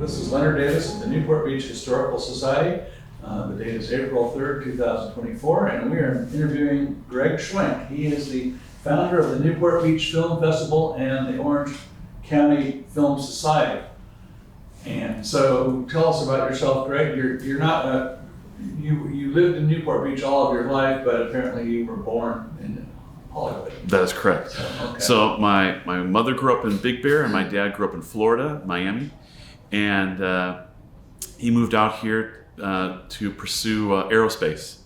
This is Leonard Davis of the Newport Beach Historical Society. The date is April 3rd, 2024, and we are interviewing Gregg Schwenk. He is the founder of the Newport Beach Film Festival and the Orange County Film Society. And so tell us about yourself, Gregg. You're not you lived in Newport Beach all of your life, but apparently you were born in Hollywood. That is correct. So my mother grew up in Big Bear and my dad grew up in Florida, Miami. And he moved out here to pursue aerospace.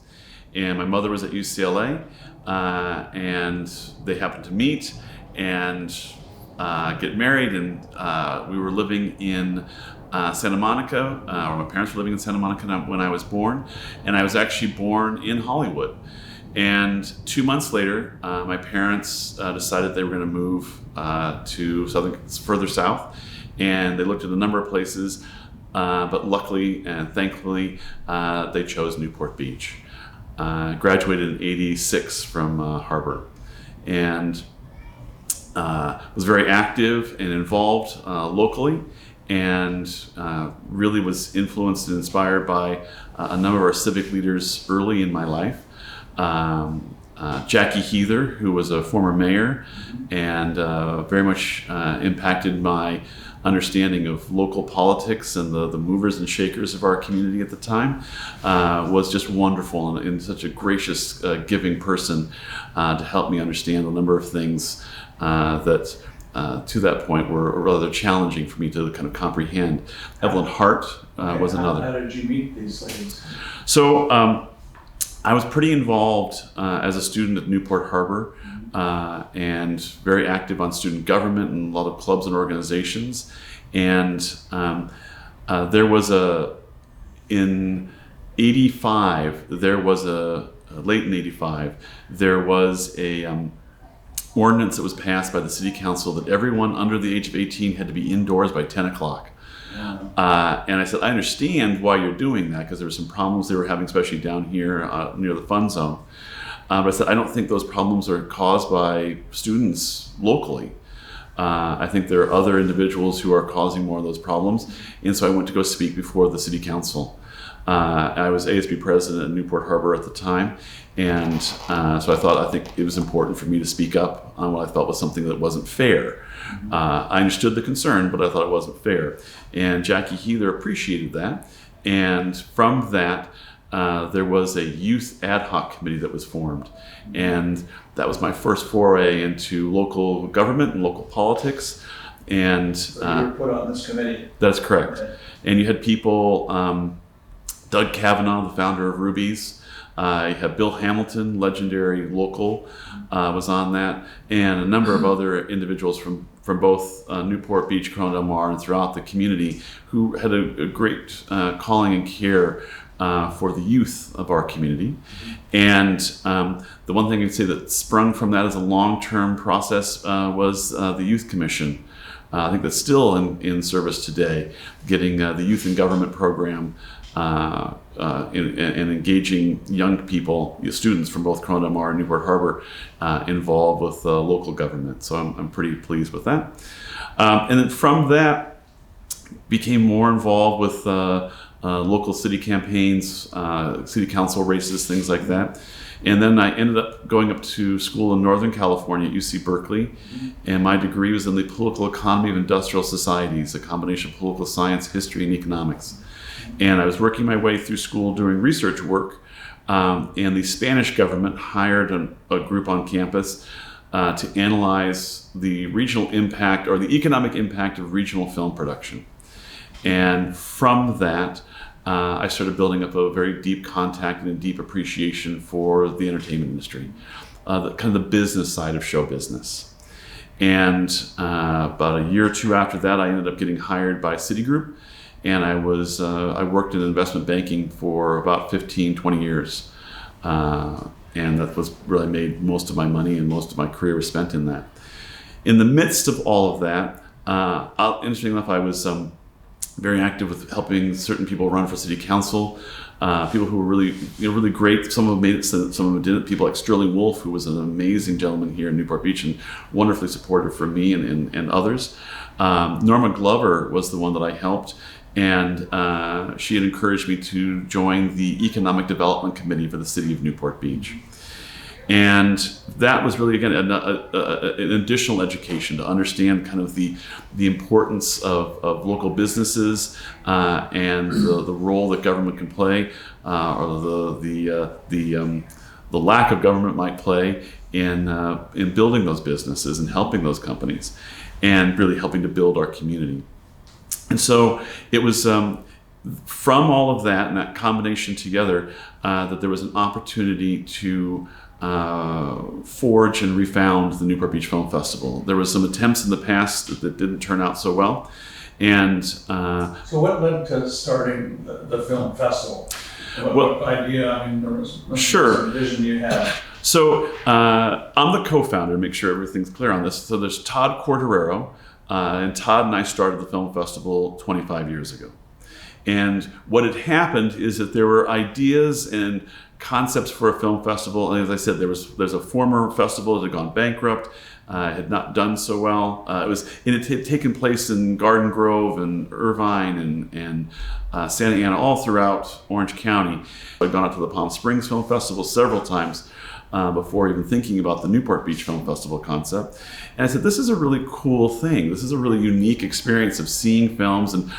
And my mother was at UCLA, and they happened to meet and get married. And we were living in Santa Monica, or my parents were living in Santa Monica when I was born. And I was actually born in Hollywood. And 2 months later, my parents decided they were going to move to further south. And they looked at a number of places, but luckily and thankfully, they chose Newport Beach. Graduated in '86 from Harbor, and was very active and involved locally, and really was influenced and inspired by a number of our civic leaders early in my life. Jackie Heather, who was a former mayor, and very much impacted my understanding of local politics and the movers and shakers of our community at the time, was just wonderful and such a gracious, giving person to help me understand a number of things that to that point were rather challenging for me to kind of comprehend. Evelyn Hart was another. How did you meet these ladies? So I was pretty involved as a student at Newport Harbor, and very active on student government and a lot of clubs and organizations. And there was in '85, late in '85, there was a ordinance that was passed by the city council that everyone under the age of 18 had to be indoors by 10 o'clock. And I said, I understand why you're doing that, because there were some problems they were having, especially down here near the fun zone. But I said, I don't think those problems are caused by students locally. I think there are other individuals who are causing more of those problems. And so I went to go speak before the city council. I was ASB president at Newport Harbor at the time. And so I think it was important for me to speak up on what I felt was something that wasn't fair. I understood the concern, but I thought it wasn't fair. And Jackie Heather appreciated that. And from that, there was a youth ad hoc committee that was formed. And that was my first foray into local government and local politics. And so you were put on this committee? That's correct. Okay. And you had people, Doug Kavanaugh, the founder of Ruby's. You had Bill Hamilton, legendary local, was on that, and a number of other individuals from both Newport Beach, Corona Del Mar, and throughout the community who had a great calling and care for the youth of our community. And the one thing I'd say that sprung from that as a long-term process was the Youth Commission. I think that's still in service today, getting the Youth in Government program and engaging young people, students from both Corona Del Mar and Newport Harbor, involved with local government. So I'm pretty pleased with that. And then from that, became more involved with local city campaigns, city council races, things like that. And then I ended up going up to school in Northern California at UC Berkeley, and my degree was in the political economy of industrial societies, a combination of political science, history, and economics. And I was working my way through school doing research work, and the Spanish government hired a group on campus to analyze the regional impact or the economic impact of regional film production. And from that, I started building up a very deep contact and a deep appreciation for the entertainment industry, kind of the business side of show business. And about a year or two after that, I ended up getting hired by Citigroup, and I worked in investment banking for about 15, 20 years. And that was really made most of my money, and most of my career was spent in that. In the midst of all of that, interestingly enough, I was very active with helping certain people run for city council. People who were really great. Some of them made it, some of them didn't. People like Sterling Wolf, who was an amazing gentleman here in Newport Beach and wonderfully supportive for me and others. Norma Glover was the one that I helped, and she had encouraged me to join the Economic Development Committee for the city of Newport Beach. And that was really, again, an additional education to understand kind of the importance of local businesses and the role that government can play, or the lack of government might play in building those businesses and helping those companies, and really helping to build our community. And so it was from all of that and that combination together that there was an opportunity to forge and refound the Newport Beach Film Festival. There was some attempts in the past that didn't turn out so well. And so what led to starting the film festival? What idea? I mean, there was some vision you had. So I'm the co-founder, to make sure everything's clear on this. So there's Todd Corderero, and Todd and I started the film festival 25 years ago. And what had happened is that there were ideas and concepts for a film festival. And as I said, there's a former festival that had gone bankrupt, had not done so well. It had taken place in Garden Grove and Irvine and Santa Ana, all throughout Orange County. I'd gone out to the Palm Springs Film Festival several times before even thinking about the Newport Beach Film Festival concept. And I said, this is a really cool thing. This is a really unique experience of seeing films and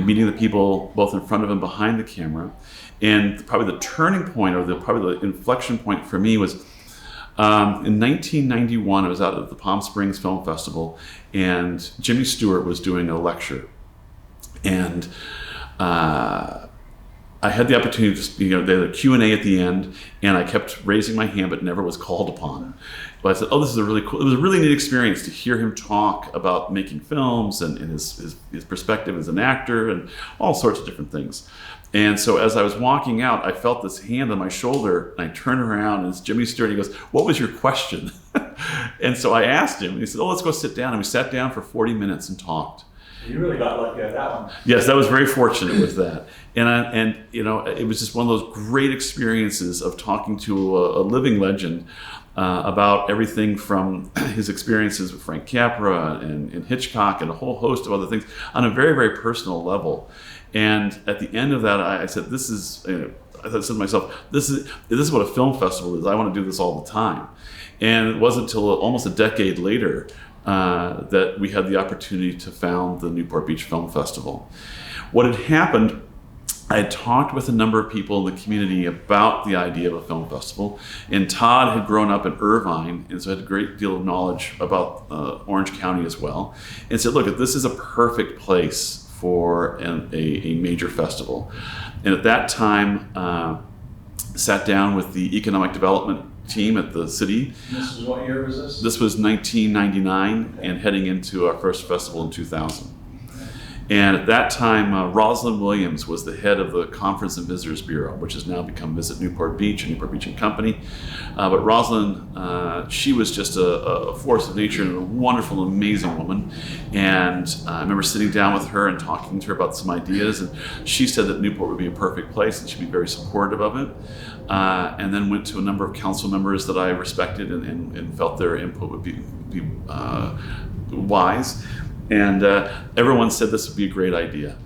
meeting the people both in front of and behind the camera. And probably the turning point, or probably the inflection point for me was in 1991, I was out at the Palm Springs Film Festival, and Jimmy Stewart was doing a lecture. And I had the opportunity to, they had a Q&A at the end, and I kept raising my hand, but never was called upon. But I said, this is it was a really neat experience to hear him talk about making films and his perspective as an actor and all sorts of different things. And so as I was walking out, I felt this hand on my shoulder, and I turned around, and it's Jimmy Stewart, and he goes, "What was your question?" And so I asked him, and he said, "Let's go sit down." And we sat down for 40 minutes and talked. You really got lucky at that one. Yes, that was very fortunate with that. And it was just one of those great experiences of talking to a living legend about everything from his experiences with Frank Capra and Hitchcock and a whole host of other things on a very, very personal level. And at the end of that, I said, I said to myself, this is what a film festival is. I want to do this all the time. And it wasn't until almost a decade later that we had the opportunity to found the Newport Beach Film Festival. What had happened, I had talked with a number of people in the community about the idea of a film festival, and Todd had grown up in Irvine, and so had a great deal of knowledge about Orange County as well, and said, look, this is a perfect place for a major festival. And at that time, sat down with the economic development team at the city. This was what year was this? This was 1999, and heading into our first festival in 2000. And at that time, Rosalind Williams was the head of the Conference and Visitors Bureau, which has now become Visit Newport Beach and Newport Beach and Company. But Rosalind, she was just a force of nature and a wonderful, amazing woman. And I remember sitting down with her and talking to her about some ideas. And she said that Newport would be a perfect place and she'd be very supportive of it. And then went to a number of council members that I respected and felt their input would be wise. And everyone said this would be a great idea.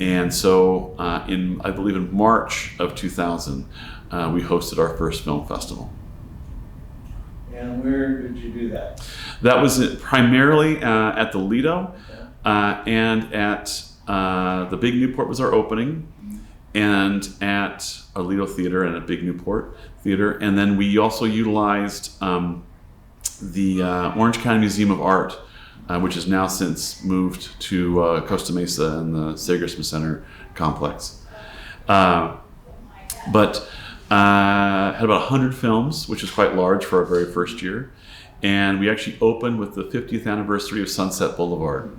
And so I believe in March of 2000, we hosted our first film festival. And where did you do that? That was primarily at the Lido, and at the Big Newport was our opening, and at our Lido Theater and at Big Newport Theater. And then we also utilized the Orange County Museum of Art, which has now since moved to Costa Mesa and the Sager Smith Center complex. But had about 100 films, which is quite large for our very first year. And we actually opened with the 50th anniversary of Sunset Boulevard.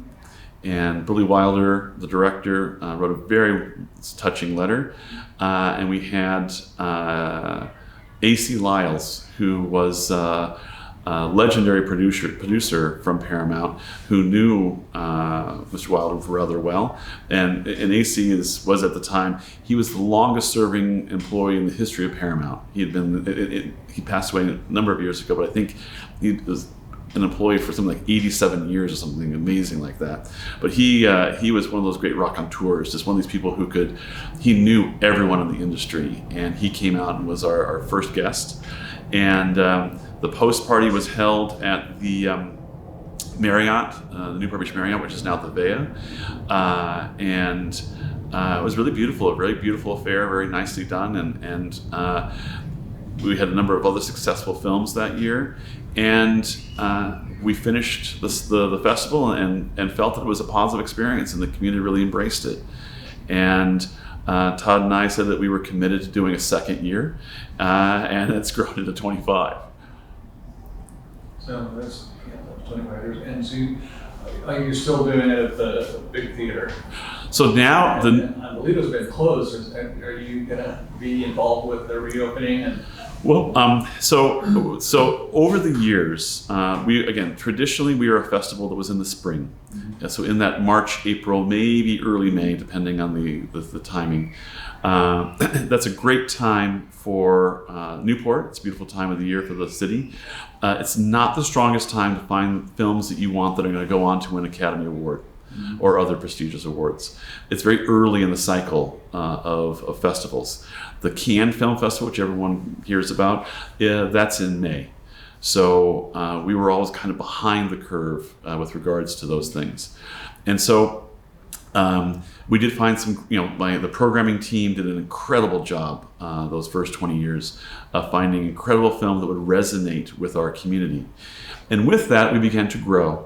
And Billy Wilder, the director, wrote a very touching letter. And we had A.C. Lyles, who was legendary producer from Paramount, who knew Mr. Wilder rather well, and AC was at the time, he was the longest serving employee in the history of Paramount. He had been he passed away a number of years ago, but I think he was an employee for something like 87 years or something amazing like that. But he was one of those great raconteurs, just one of these people he knew everyone in the industry, and he came out and was our first guest. And the post party was held at the Marriott, the Newport Beach Marriott, which is now the Vea, and it was really beautiful, a very beautiful affair, very nicely done, and we had a number of other successful films that year, and we finished the festival and felt that it was a positive experience, and the community really embraced it. And Todd and I said that we were committed to doing a second year, and it's grown into 25. So that's 25 years. And so you're still doing it at the big theater. So now and I believe it's been closed. Are you going to be involved with the reopening? So over the years, traditionally we are a festival that was in the spring. Mm-hmm. So in that March, April, maybe early May, depending on the timing. That's a great time for Newport. It's a beautiful time of the year for the city. It's not the strongest time to find films that you want that are going to go on to win an Academy Award or other prestigious awards. It's very early in the cycle of festivals. The Cannes Film Festival, which everyone hears about, that's in May. So we were always kind of behind the curve with regards to those things. And so we did find some, the programming team did an incredible job those first 20 years of finding incredible film that would resonate with our community. And with that, we began to grow.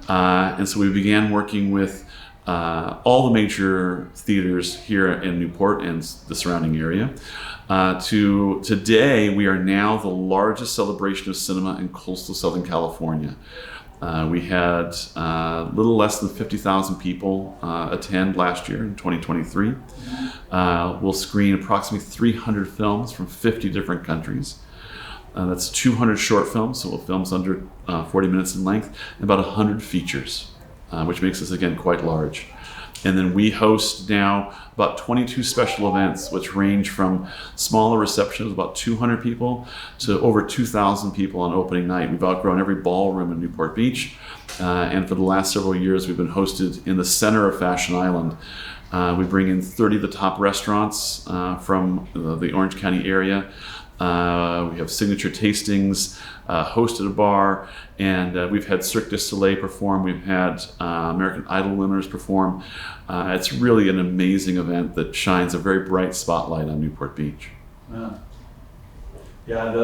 And so we began working with all the major theaters here in Newport and the surrounding area. Today, we are now the largest celebration of cinema in coastal Southern California. We had a little less than 50,000 people attend last year in 2023. We'll screen approximately 300 films from 50 different countries. That's 200 short films, so films under 40 minutes in length, and about 100 features, which makes us, again, quite large. And then we host now about 22 special events, which range from smaller receptions, about 200 people, to over 2,000 people on opening night. We've outgrown every ballroom in Newport Beach. And for the last several years, we've been hosted in the center of Fashion Island. We bring in 30 of the top restaurants from the Orange County area. We have signature tastings, hosted a bar, and we've had Cirque du Soleil perform. We've had American Idol winners perform. It's really an amazing event that shines a very bright spotlight on Newport Beach. Yeah,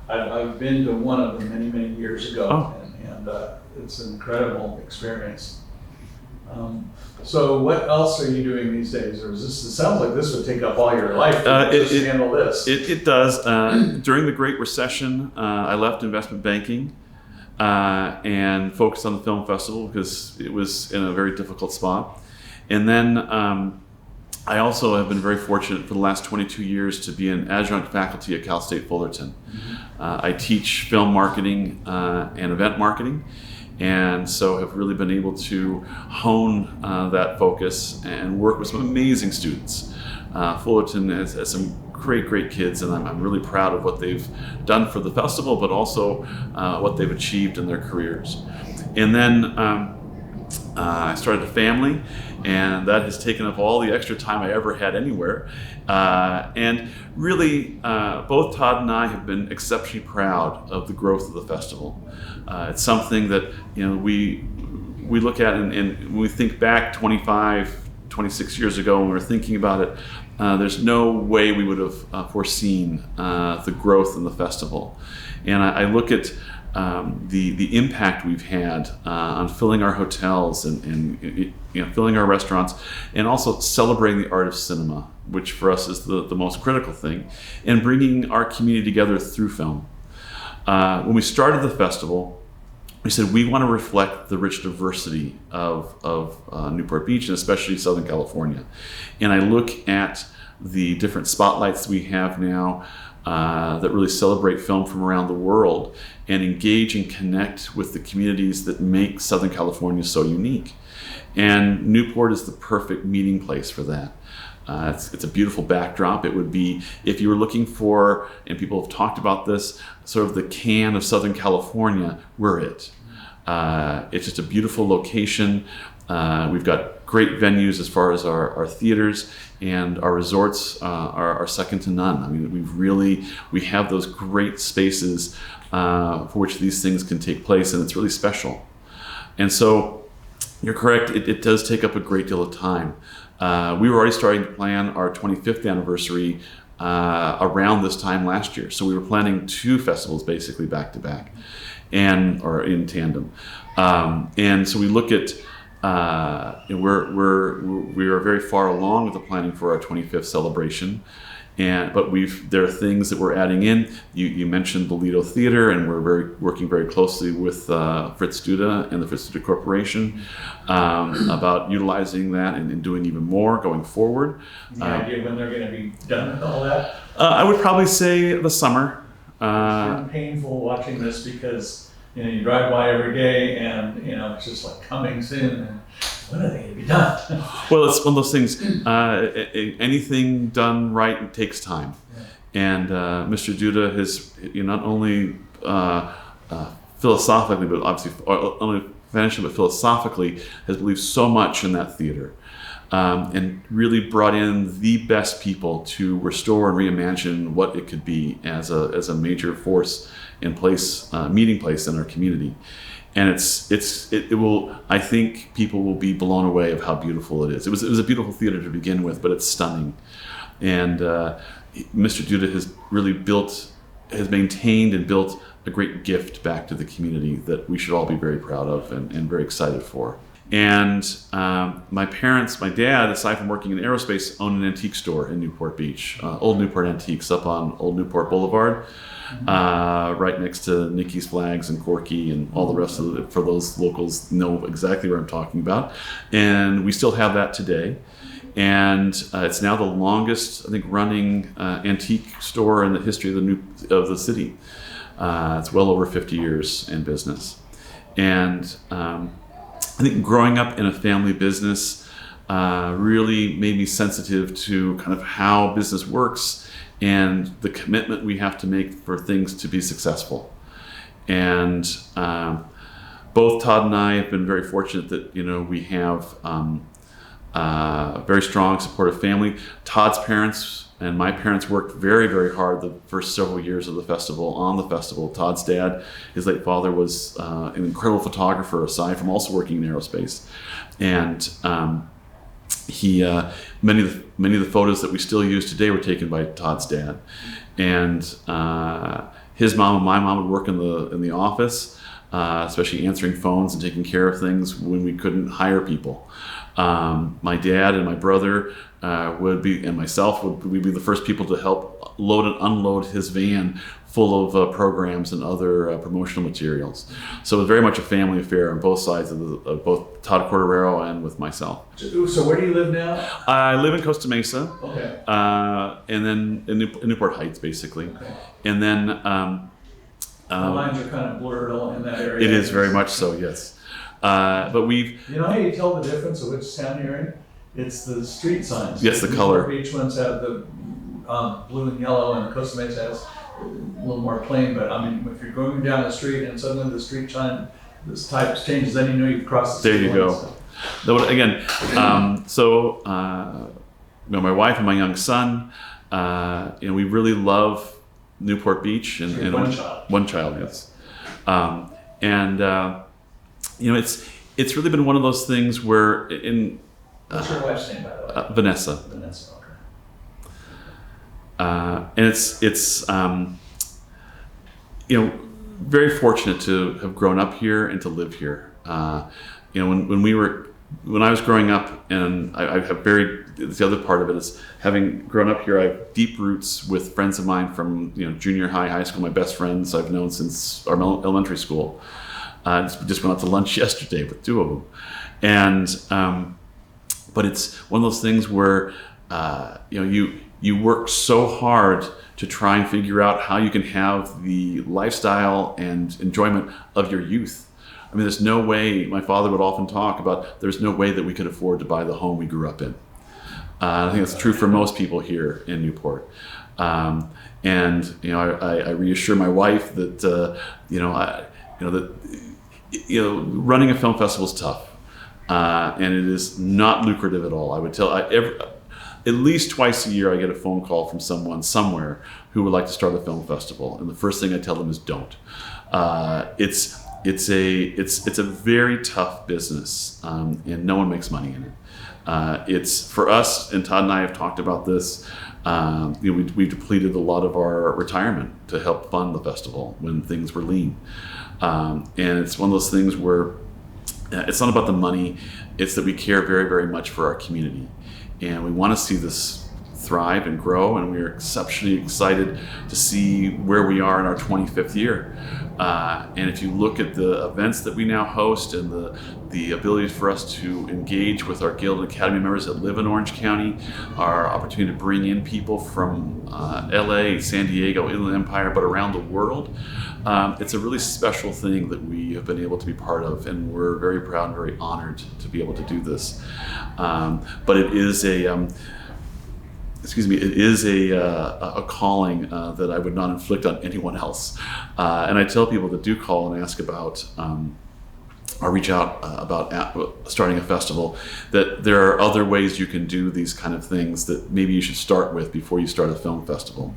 I've been to one of them many years ago, and it's an incredible experience. So what else are you doing these days? Or it sounds like this would take up all your life to handle this. It does. During the Great Recession, I left investment banking and focused on the film festival because it was in a very difficult spot. And then I also have been very fortunate for the last 22 years to be an adjunct faculty at Cal State Fullerton. I teach film marketing and event marketing. And so have really been able to hone that focus and work with some amazing students. Fullerton has some great kids, and I'm really proud of what they've done for the festival, but also what they've achieved in their careers. And then I started a family, and that has taken up all the extra time I ever had anywhere. And really, both Todd and I have been exceptionally proud of the growth of the festival. It's something that we look at, and when we think back 25, 26 years ago when we were thinking about it, there's no way we would have foreseen the growth in the festival. And I look at the impact we've had on filling our hotels and filling our restaurants, and also celebrating the art of cinema, which for us is the most critical thing, and bringing our community together through film. When we started the festival, we said we want to reflect the rich diversity of Newport Beach, and especially Southern California. And I look at the different spotlights we have now that really celebrate film from around the world and engage and connect with the communities that make Southern California so unique. And Newport is the perfect meeting place for that. It's a beautiful backdrop. It would be, if you were looking for, and people have talked about this, sort of the Cannes of Southern California, we're it. It's just a beautiful location. We've got great venues as far as our theaters, and our resorts are second to none. I mean, we have those great spaces for which these things can take place, and it's really special. And so you're correct, it does take up a great deal of time. We were already starting to plan our 25th anniversary around this time last year. So we were planning 2 festivals basically back to back, or in tandem. And so we look at, we are very far along with the planning for our 25th celebration. But there are things that we're adding in. You mentioned the Lido Theater, and we're working very closely with Fritz Duda and the Fritz Duda Corporation about utilizing that and doing even more going forward. Any idea when they're going to be done with all that? I would probably say the summer. It's painful watching this because you drive by every day and it's just like coming soon. And when are they going to be done? Well, it's one of those things. Anything done right takes time, and Mr. Duda has not only philosophically, but obviously only financially, but philosophically, has believed so much in that theater, and really brought in the best people to restore and reimagine what it could be as a major force in place, meeting place in our community. And it will. I think people will be blown away of how beautiful it is. It was a beautiful theater to begin with, but it's stunning. And Mr. Duda has maintained and built a great gift back to the community that we should all be very proud of and very excited for. And my dad, aside from working in aerospace, owned an antique store in Newport Beach, Old Newport Antiques up on Old Newport Boulevard. Right next to Nikki's Flags and Corky and all the rest of it. For those locals know exactly what I'm talking about. And we still have that today. And it's now the longest, I think, running antique store in the history of the city. It's well over 50 years in business. And I think growing up in a family business really made me sensitive to kind of how business works and the commitment we have to make for things to be successful. And both Todd and I have been very fortunate that we have a very strong, supportive family. Todd's parents and my parents worked very, very hard the first several years of the festival, on the festival. Todd's dad, his late father, was an incredible photographer, aside from also working in aerospace. And many of the photos that we still use today were taken by Todd's dad, and his mom and my mom would work in the office, especially answering phones and taking care of things when we couldn't hire people. My dad and my brother and myself would be the first people to help load and unload his van full of programs and other promotional materials. So it was very much a family affair on both sides of both Todd Corderero and with myself. So where do you live now? I live in Costa Mesa. Okay. And then in Newport Heights, basically. Okay. And then the lines are kind of blurred all in that area. It is very much so, yes. But we've... how you tell the difference of which town you're in? It's the street signs. Yes, the color. Each ones have the blue and yellow, and Costa Mesa has a little more plain. But I mean, if you're going down the street and suddenly the street sign, this type changes, then you've crossed the street. There you go. So. Again, my wife and my young son, we really love Newport Beach. And one child. One child, yes. It's really been one of those things where What's your wife's name, by the way? Vanessa. Vanessa, okay. And it's very fortunate to have grown up here and to live here. When I was growing up, and I have the other part of it is having grown up here, I have deep roots with friends of mine from junior high school. My best friends I've known since our elementary school. Just went out to lunch yesterday with 2 of them, and but it's one of those things where you work so hard to try and figure out how you can have the lifestyle and enjoyment of your youth. I mean, there's no way, my father would often talk about, there's no way that we could afford to buy the home we grew up in. I think it's true for most people here in Newport. And I reassure my wife that running a film festival is tough, and it is not lucrative at all. I would tell at least twice a year I get a phone call from someone somewhere who would like to start a film festival, and the first thing I tell them is don't. It's a very tough business, and no one makes money in it. It's for us, and Todd and I have talked about this. We depleted a lot of our retirement to help fund the festival when things were lean, and it's one of those things where it's not about the money; it's that we care very, very much for our community, and we want to see this thrive and grow, and we are exceptionally excited to see where we are in our 25th year. And if you look at the events that we now host and the ability for us to engage with our Guild and Academy members that live in Orange County, our opportunity to bring in people from LA, San Diego, Inland Empire, but around the world, it's a really special thing that we have been able to be part of, and we're very proud and very honored to be able to do this. But it is a calling that I would not inflict on anyone else. And I tell people that do call and ask about, or reach out about starting a festival, that there are other ways you can do these kind of things that maybe you should start with before you start a film festival.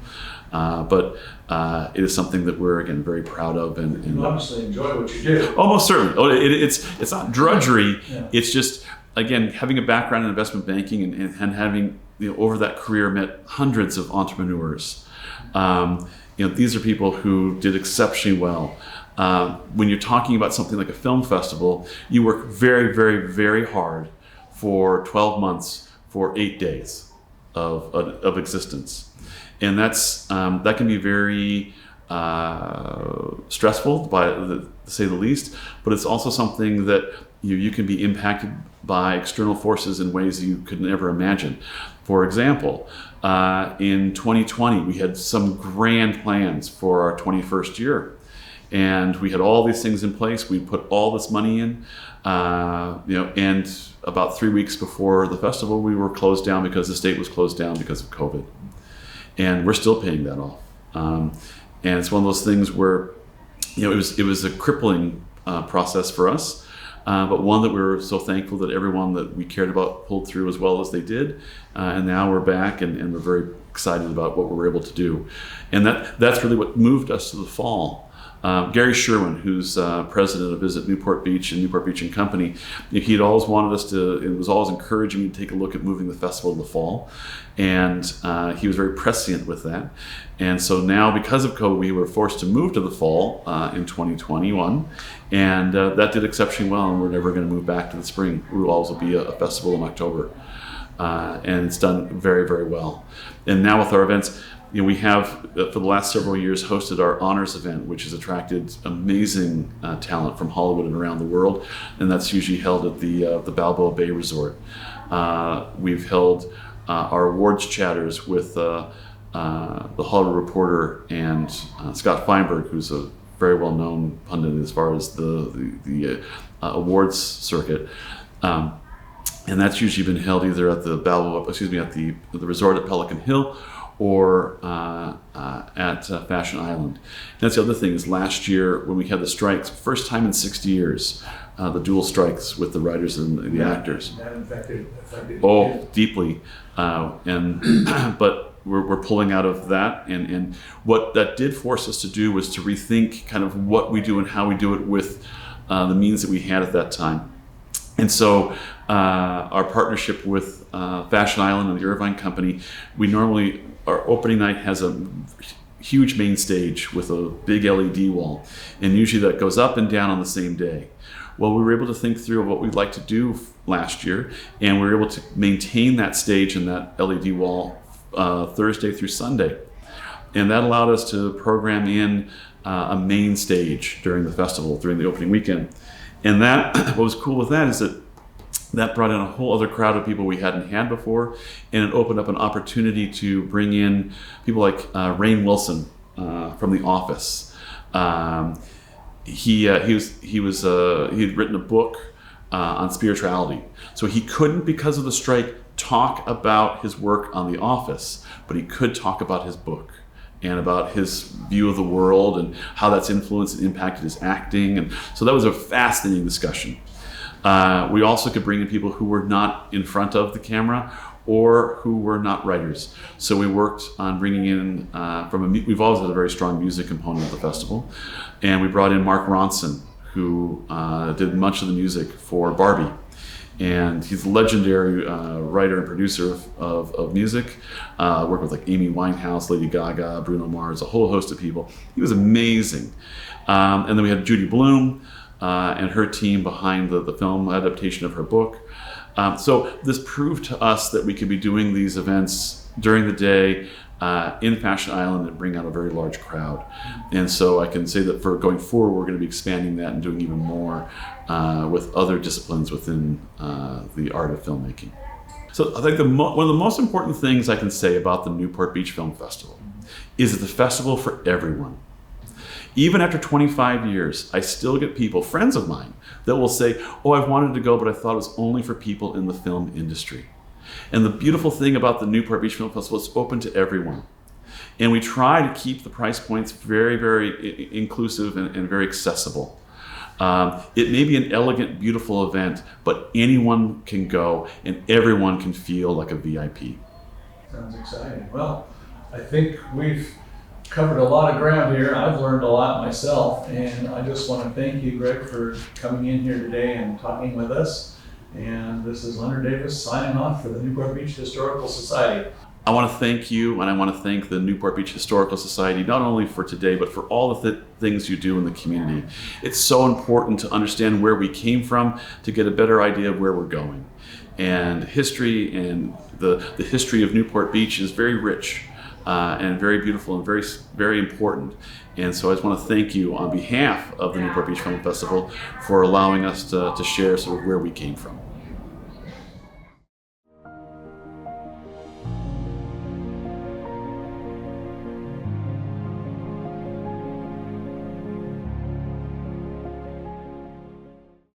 But it is something that we're, again, very proud of. And you obviously enjoy what you do. Almost certainly. It's not drudgery. Yeah. It's just, again, having a background in investment banking and having, over that career, met hundreds of entrepreneurs. These are people who did exceptionally well. When you're talking about something like a film festival, you work very, very, very hard for 12 months for 8 days of existence. And that can be very stressful, to say the least, but it's also something that you can be impacted by external forces in ways you could never imagine. For example, in 2020, we had some grand plans for our 21st year. And we had all these things in place. We put all this money in, and about 3 weeks before the festival, we were closed down because the state was closed down because of COVID. And we're still paying that off. And it's one of those things where, it was a crippling process for us. But one that we were so thankful that everyone that we cared about pulled through as well as they did. And now we're back, and we're very excited about what we were able to do. And that's really what moved us to the fall. Gary Sherwin, who's president of Visit Newport Beach and Newport Beach and Company, he had always wanted us to, it was always encouraging me to take a look at moving the festival in the fall. And he was very prescient with that. And so now, because of COVID, we were forced to move to the fall in 2021. And that did exceptionally well, and we're never going to move back to the spring. We will always be a festival in October. And it's done very, very well. And now with our events, we have, for the last several years, hosted our honors event, which has attracted amazing talent from Hollywood and around the world, and that's usually held at the Balboa Bay Resort. We've held our awards chatters with the Hollywood Reporter and Scott Feinberg, who's a very well-known pundit as far as the awards circuit. And that's usually been held either at the the resort at Pelican Hill or at Fashion Island. And that's the other thing is last year when we had the strikes, first time in 60 years, the dual strikes with the writers and the actors. That affected you. Deeply. But we're pulling out of that. And what that did force us to do was to rethink kind of what we do and how we do it with the means that we had at that time. And so our partnership with Fashion Island and the Irvine Company, our opening night has a huge main stage with a big LED wall, and usually that goes up and down on the same day. Well, we were able to think through what we'd like to do last year, and we were able to maintain that stage and that LED wall Thursday through Sunday. And that allowed us to program in a main stage during the festival, during the opening weekend. And what was cool with that is that brought in a whole other crowd of people we hadn't had before, and it opened up an opportunity to bring in people like Rainn Wilson from The Office. He had written a book on spirituality, so he couldn't, because of the strike, talk about his work on The Office, but he could talk about his book and about his view of the world and how that's influenced and impacted his acting. And so that was a fascinating discussion. We also could bring in people who were not in front of the camera or who were not writers. So we worked on bringing in, we've always had a very strong music component of the festival, and we brought in Mark Ronson, who did much of the music for Barbie. And he's a legendary writer and producer of music. Worked with like Amy Winehouse, Lady Gaga, Bruno Mars, a whole host of people. He was amazing. And then we had Judy Blume and her team behind the film adaptation of her book. So this proved to us that we could be doing these events during the day in Fashion Island and bring out a very large crowd. And so I can say that for going forward, we're going to be expanding that and doing even more with other disciplines within the art of filmmaking. So I think one of the most important things I can say about the Newport Beach Film Festival is it's a festival for everyone. Even after 25 years, I still get people, friends of mine, that will say, oh, I've wanted to go, but I thought it was only for people in the film industry. And the beautiful thing about the Newport Beach Film Festival is it's open to everyone. And we try to keep the price points very, very inclusive and very accessible. It may be an elegant, beautiful event, but anyone can go and everyone can feel like a VIP. Sounds exciting. Well, I think we've covered a lot of ground here. I've learned a lot myself, and I just want to thank you, Gregg, for coming in here today and talking with us. And this is Leonard Davis signing off for the Newport Beach Historical Society. I want to thank you, and I want to thank the Newport Beach Historical Society, not only for today, but for all the things you do in the community. It's so important to understand where we came from to get a better idea of where we're going. And history and the history of Newport Beach is very rich. And very beautiful and very, very important. And so I just want to thank you on behalf of the Newport Beach Film Festival for allowing us to share sort of where we came from.